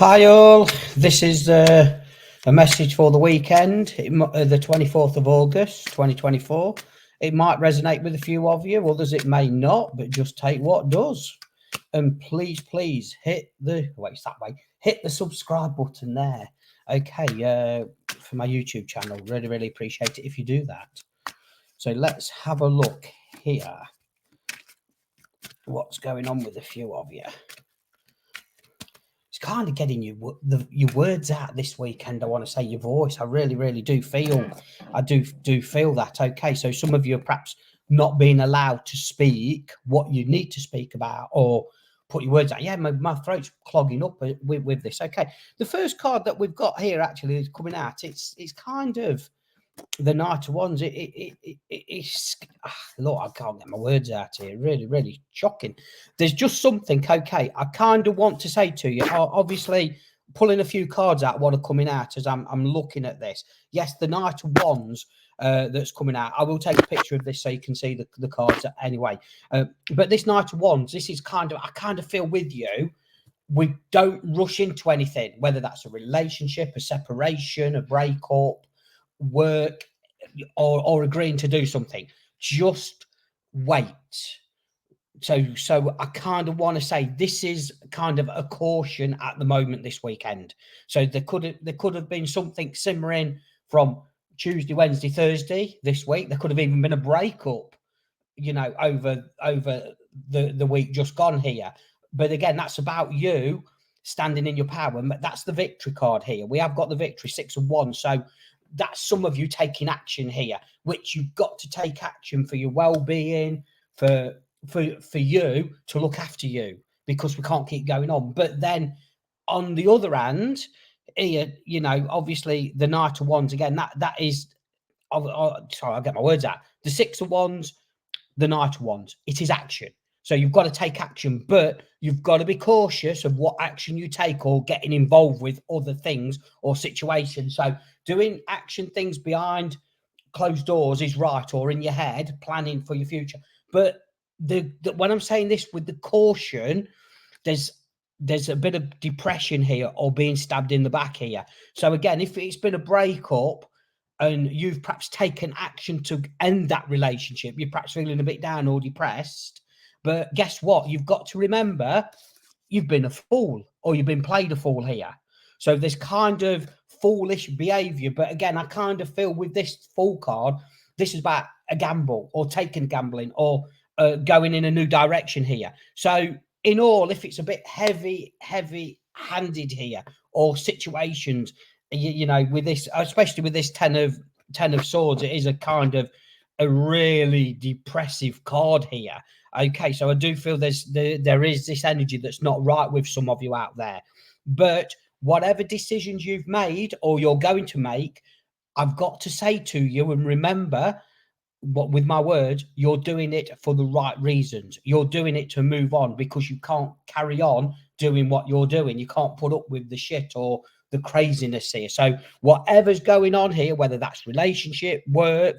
Hi all, this is a message for the weekend, the 24th of August 2024. It might resonate with a few of you, others it may not, but just take what does. And please hit the, it's that way, hit the subscribe button there. Okay, for my YouTube channel, really appreciate it if you do that. So let's have a look here. What's going on with a few of you? It's kind of getting your words out this weekend. I want to say your voice. I really do feel. I do feel that. Okay, so some of you are perhaps not being allowed to speak what you need to speak about, or put your words out. Yeah, my throat's clogging up with this. Okay, the first card that we've got here actually is coming out. It's kind of the Knight of Wands. It's look, I can't get my words out here. Really shocking. There's just something. Okay, I kind of want to say to you. Obviously, pulling a few cards out what are coming out as I'm looking at this. Yes, the Knight of Wands that's coming out. I will take a picture of this so you can see the cards anyway. But this Knight of Wands, this is kind of, I kind of feel with you. We don't rush into anything, whether that's a relationship, a separation, a breakup, work, or agreeing to do something. Just wait. So I kind of want to say this is kind of a caution at the moment this weekend. So there could have been something simmering from Tuesday, Wednesday, Thursday this week. There could have even been a breakup, you know, over the week just gone here. But again, that's about you standing in your power. That's the victory card here. We have got the victory, 6 of Wands. So that's some of you taking action here, which you've got to take action for your well-being, for you to look after you, because we can't keep going on. But then on the other hand, here, you know, obviously the Knight of Wands again, that is, sorry, I'll get my words out. The 6 of Wands, the Knight of Wands, it is action. So you've got to take action, but you've got to be cautious of what action you take or getting involved with other things or situations. So doing action things behind closed doors is right, or in your head, planning for your future. But when I'm saying this with the caution, there's a bit of depression here or being stabbed in the back here. So again, if it's been a breakup and you've perhaps taken action to end that relationship, you're perhaps feeling a bit down or depressed. But guess what? You've got to remember you've been a fool, or you've been played a fool here. So there's kind of foolish behavior. But again, I kind of feel with this Fool card, this is about a gamble or taking gambling or going in a new direction here. So in all, if it's a bit heavy handed here, or situations, you know, with this, especially with this 10 of Swords, it is a kind of a really depressive card here. Okay, so I do feel there is this energy that's not right with some of you out there. But whatever decisions you've made or you're going to make, I've got to say to you, and remember, what with my words, you're doing it for the right reasons. You're doing it to move on, because you can't carry on doing what you're doing. You can't put up with the shit or the craziness here. So whatever's going on here, whether that's relationship, work,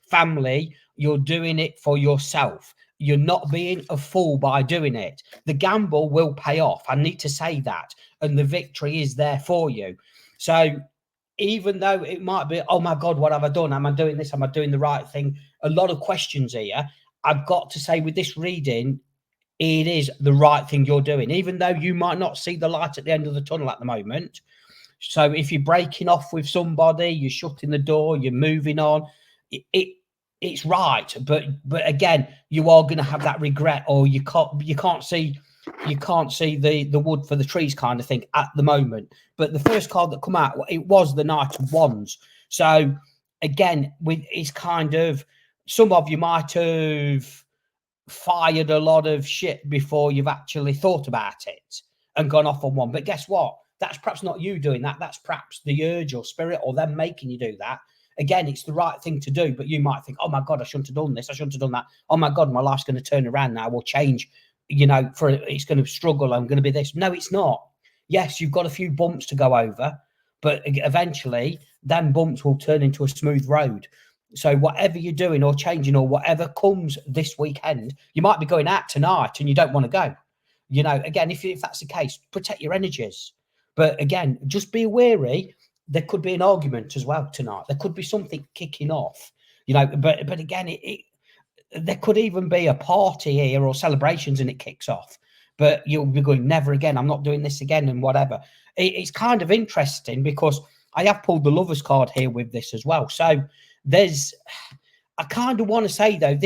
family, you're doing it for yourself. You're not being a fool by doing it. The gamble will pay off. I need to say that. And the victory is there for you. So even though it might be, oh my God, what have I done? Am I doing this? Am I doing the right thing? A lot of questions here. I've got to say with this reading, it is the right thing you're doing, even though you might not see the light at the end of the tunnel at the moment. So if you're breaking off with somebody, you're shutting the door, you're moving on, it's right. But again, you are going to have that regret, or you can't see the wood for the trees kind of thing at the moment. But the first card that come out, it was the Knight of Wands. So again, it's kind of, some of you might have fired a lot of shit before you've actually thought about it and gone off on one. But guess what? That's perhaps not you doing that. That's perhaps the urge or spirit or them making you do that. Again, it's the right thing to do, but you might think, oh my God, I shouldn't have done this. I shouldn't have done that. Oh my God, my life's going to turn around now. Will change, you know, it's going to struggle. I'm going to be this. No, it's not. Yes, you've got a few bumps to go over, but eventually them bumps will turn into a smooth road. So whatever you're doing or changing or whatever comes this weekend, you might be going out tonight and you don't want to go. You know, again, if that's the case, protect your energies. But again, just be wary. There could be an argument as well tonight. There could be something kicking off, you know. But again, there could even be a party here or celebrations and it kicks off. But you'll be going, never again. I'm not doing this again and whatever. It's kind of interesting because I have pulled the lovers card here with this as well. So I kind of want to say though,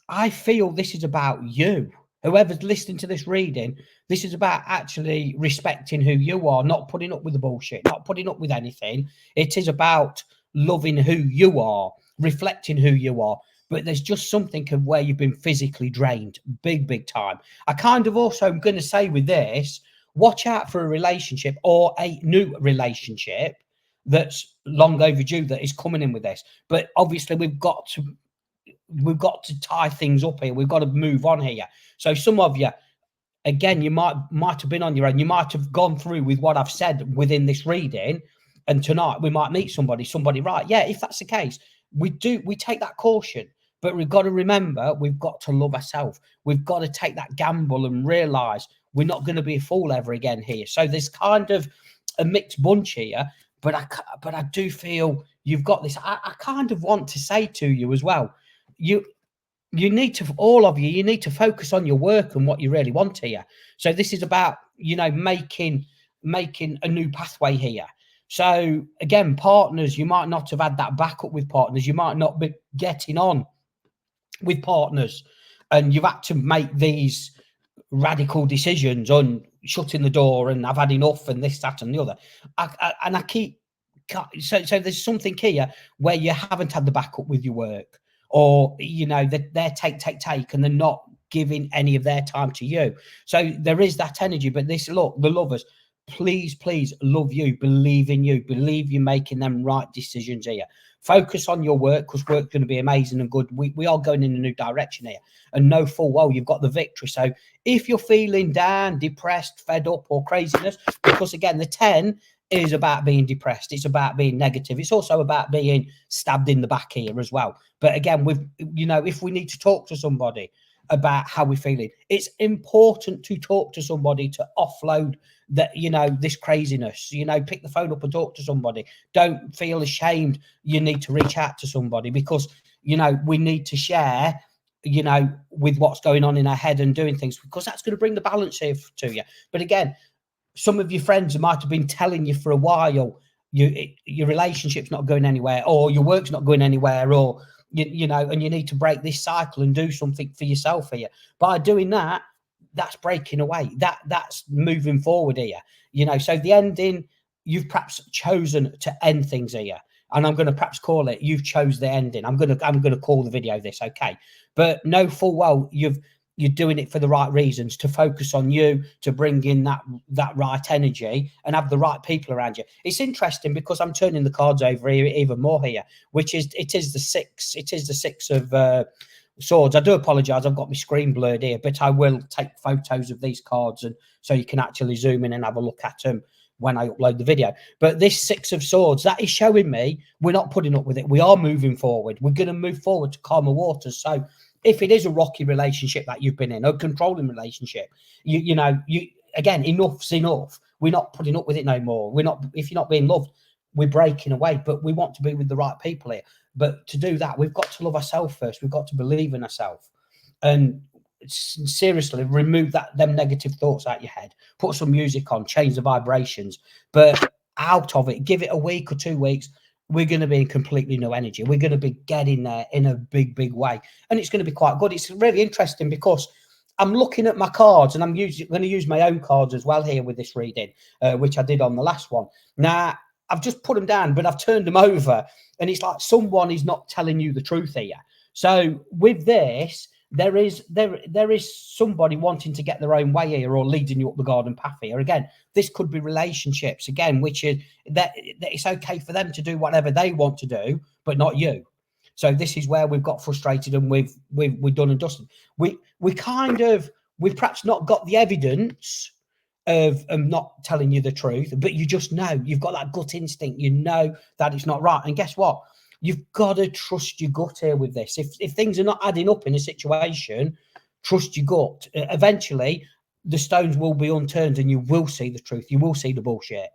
I feel this is about you. Whoever's listening to this reading, this is about actually respecting who you are, not putting up with the bullshit, not putting up with anything. It is about loving who you are, reflecting who you are. But there's just something of where you've been physically drained, big time. I kind of also am going to say with this, watch out for a relationship or a new relationship that's long overdue that is coming in with this. But obviously we've got to tie things up here. We've got to move on here. So some of you, again, you might have been on your own. You might have gone through with what I've said within this reading, and tonight we might meet somebody right. Yeah, if that's the case, we take that caution, but we've got to remember we've got to love ourselves. We've got to take that gamble and realize we're not going to be a fool ever again here. So there's kind of a mixed bunch here, but I do feel you've got this. I kind of want to say to you as well, you need to, all of you, you need to focus on your work and what you really want here. So this is about, you know, making a new pathway here. So again, partners, you might not have had that backup with partners. You might not be getting on with partners, and you've had to make these radical decisions on shutting the door and I've had enough and this, that, and the other. So there's something here where you haven't had the backup with your work, or, you know, they're take, and they're not giving any of their time to you. So there is that energy. But this, look, the lovers, please love you, believe in you, believe you're making them right decisions here. Focus on your work, because work's going to be amazing and good. We are going in a new direction here, and know full well you've got the victory. So if you're feeling down, depressed, fed up, or craziness, because again, the 10 is about being depressed. It's about being negative. It's also about being stabbed in the back here as well. But again, you know, if we need to talk to somebody about how we're feeling, it's important to talk to somebody to offload that, you know, this craziness. You know, pick the phone up and talk to somebody. Don't feel ashamed. You need to reach out to somebody, because, you know, we need to share, you know, with what's going on in our head and doing things, because that's going to bring the balance here to you. But again, some of your friends might have been telling you for a while your relationship's not going anywhere, or your work's not going anywhere, or you know, and you need to break this cycle and do something for yourself here. By doing that, that's breaking away. That's moving forward here. You know, so the ending, you've perhaps chosen to end things here, and I'm going to perhaps call it, you've chose the ending. I'm going to call the video this, okay? But know full well you're doing it for the right reasons, to focus on you, to bring in that right energy and have the right people around you. It's interesting because I'm turning the cards over here, even more here, which is, it is the 6. It is the 6 of swords. I do apologize, I've got my screen blurred here, but I will take photos of these cards, and so you can actually zoom in and have a look at them when I upload the video. But this 6 of swords, that is showing me we're not putting up with it. We are moving forward. We're going to move forward to calmer waters. So if it is a rocky relationship that you've been in, a controlling relationship, you know, again, enough's enough. We're not putting up with it no more. If you're not being loved, we're breaking away. But we want to be with the right people here. But to do that, we've got to love ourselves first. We've got to believe in ourselves, and seriously remove them negative thoughts out your head. Put some music on, change the vibrations, but out of it, give it a week or 2 weeks. We're going to be in completely new energy. We're going to be getting there in a big way, and it's going to be quite good. It's really interesting because I'm looking at my cards, and I'm going to use my own cards as well here with this reading, which I did on the last one. Now, I've just put them down, but I've turned them over, and it's like someone is not telling you the truth here. So with this, there is somebody wanting to get their own way here, or leading you up the garden path here. Again, this could be relationships again, which is that it's okay for them to do whatever they want to do, but not you. So this is where we've got frustrated, and we've done and dusted. We've perhaps not got the evidence of not telling you the truth, but you just know, you've got that gut instinct, you know that it's not right. And guess what? You've got to trust your gut here with this. If things are not adding up in a situation, trust your gut. Eventually, the stones will be unturned and you will see the truth. You will see the bullshit.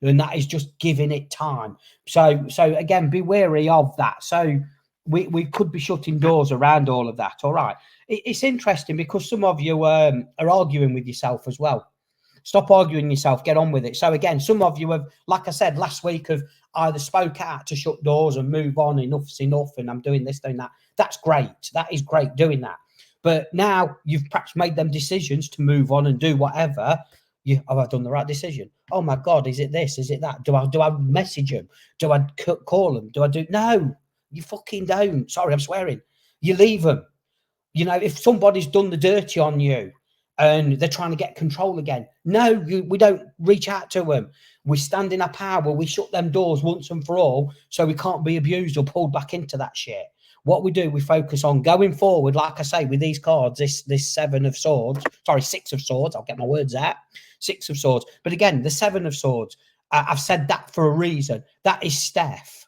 And that is just giving it time. So again, be wary of that. So we could be shutting doors around all of that. All right. It's interesting because some of you are arguing with yourself as well. Stop arguing yourself. Get on with it. So again, some of you have, like I said last week, have either spoke out to shut doors and move on. Enough's enough, and I'm doing this, doing that. That's great. That is great doing that. But now you've perhaps made them decisions to move on and do whatever. Have I done the right decision? Oh my God, is it this? Is it that? Do I message them? Do I call them? Do I do? No, you fucking don't. Sorry, I'm swearing. You leave them. You know, if somebody's done the dirty on you and they're trying to get control again, no, we don't reach out to them. We stand in our power. We shut them doors once and for all so we can't be abused or pulled back into that shit. What we do, we focus on going forward, like I say, with these cards, this Seven of Swords, sorry, Six of Swords, I'll get my words out, Six of Swords. But again, the Seven of Swords, I've said that for a reason. That is Steph.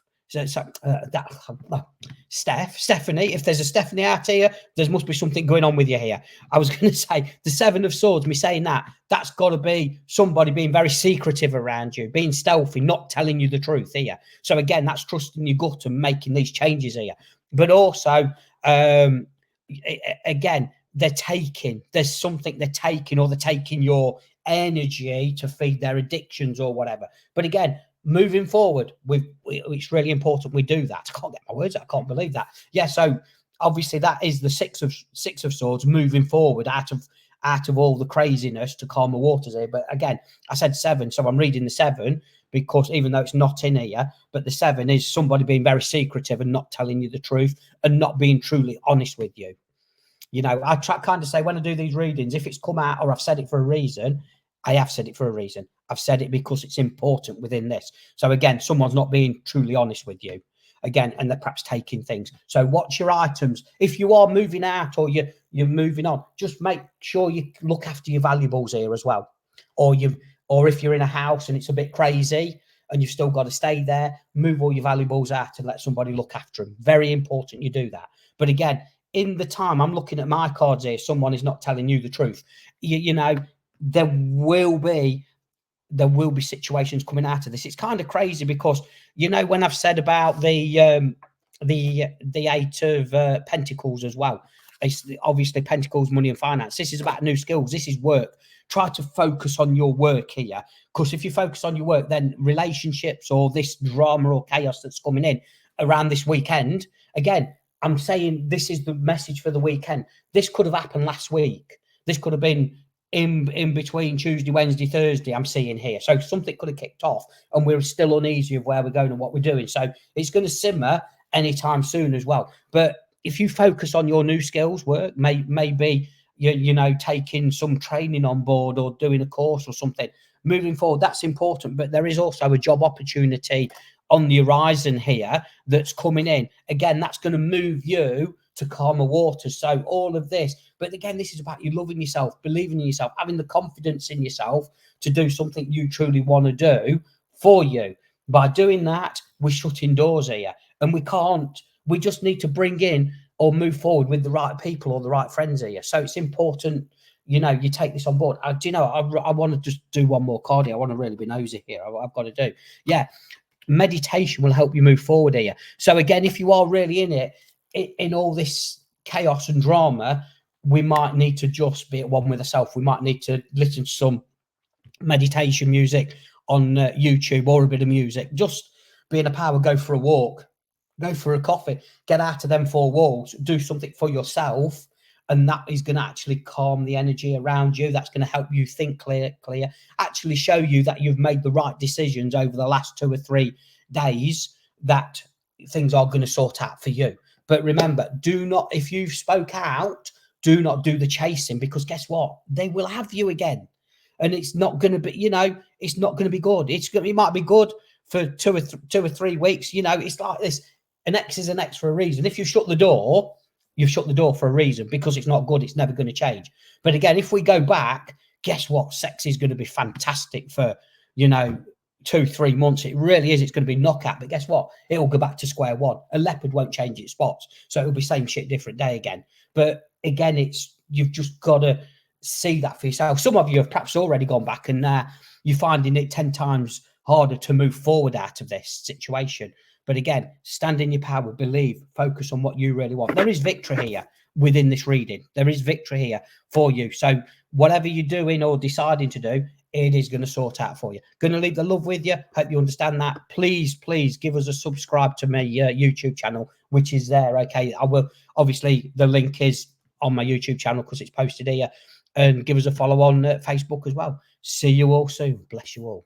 Stephanie, if there's a Stephanie out here, there must be something going on with you here. I was going to say the Seven of Swords, me saying that's got to be somebody being very secretive around you, being stealthy, not telling you the truth here. So again, that's trusting your gut and making these changes here. But also, again, there's something they're taking, or they're taking your energy to feed their addictions or whatever. But again, moving forward, it's really important we do that. I can't get my words out. I can't believe that. Yeah, so obviously that is the Six of Swords, moving forward out of all the craziness to calm the waters here. But again, I said seven, so I'm reading the seven because even though it's not in here, but the seven is somebody being very secretive and not telling you the truth and not being truly honest with you. You know, I try kind of say when I do these readings, if it's come out or I've said it for a reason, I have said it for a reason. I've said it because it's important within this. So again, someone's not being truly honest with you. Again, and they're perhaps taking things. So watch your items. If you are moving out or you're moving on, just make sure you look after your valuables here as well. Or if you're in a house and it's a bit crazy and you've still got to stay there, move all your valuables out and let somebody look after them. Very important you do that. But again, in the time, I'm looking at my cards here, someone is not telling you the truth. You know, there will be situations coming out of this. It's kind of crazy because, you know, when I've said about the Eight of Pentacles as well, it's obviously Pentacles, money and finance. This is about new skills. This is work. Try to focus on your work here, because if you focus on your work, then relationships or this drama or chaos that's coming in around this weekend, again, I'm saying this is the message for the weekend. This could have happened last week. This could have been in between Tuesday, Wednesday, Thursday, I'm seeing here. So something could have kicked off and we're still uneasy of where we're going and what we're doing. So it's going to simmer anytime soon as well. But if you focus on your new skills work, maybe you know, taking some training on board or doing a course or something, moving forward, that's important. But there is also a job opportunity on the horizon here that's coming in. Again, that's going to move you to calmer waters. So all of this, but again, this is about you loving yourself, believing in yourself, having the confidence in yourself to do something you truly want to do for you. By doing that, we're shutting doors here, and we just need to bring in or move forward with the right people or the right friends here. So it's important, you know, you take this on board. Do you know, I want to just do one more card here. I want to really be nosy here. I've got to do. Yeah. Meditation will help you move forward here. So again, if you are really in it, in all this chaos and drama, we might need to just be at one with ourselves. We might need to listen to some meditation music on YouTube or a bit of music. Just be in a power, go for a walk, go for a coffee, get out of them 4 walls, do something for yourself. And that is going to actually calm the energy around you. That's going to help you think clear, actually show you that you've made the right decisions over the last 2 or 3 days, that things are going to sort out for you. But remember, do not, if you've spoke out, do not do the chasing, because guess what? They will have you again. And it's not going to be, you know, it's not going to be good. It might be good for 2 or 3 weeks. You know, it's like this. An X is an X for a reason. If you shut the door, you've shut the door for a reason, because it's not good. It's never going to change. But again, if we go back, guess what? Sex is going to be fantastic for, you know, 2-3 months. It really is. It's going to be knockout. But guess what? It will go back to square one. A leopard won't change its spots. So it'll be same shit, different day again. But again, you've just got to see that for yourself. Some of you have perhaps already gone back and you're finding it 10 times harder to move forward out of this situation. But again, stand in your power, believe, focus on what you really want. There is victory here within this reading. There is victory here for you. So whatever you're doing or deciding to do, it is going to sort out for you. Going to leave the love with you. Hope you understand that. Please, please give us a subscribe to my YouTube channel, which is there. Okay, I will. Obviously, the link is on my YouTube channel because it's posted here. And give us a follow on Facebook as well. See you all soon. Bless you all.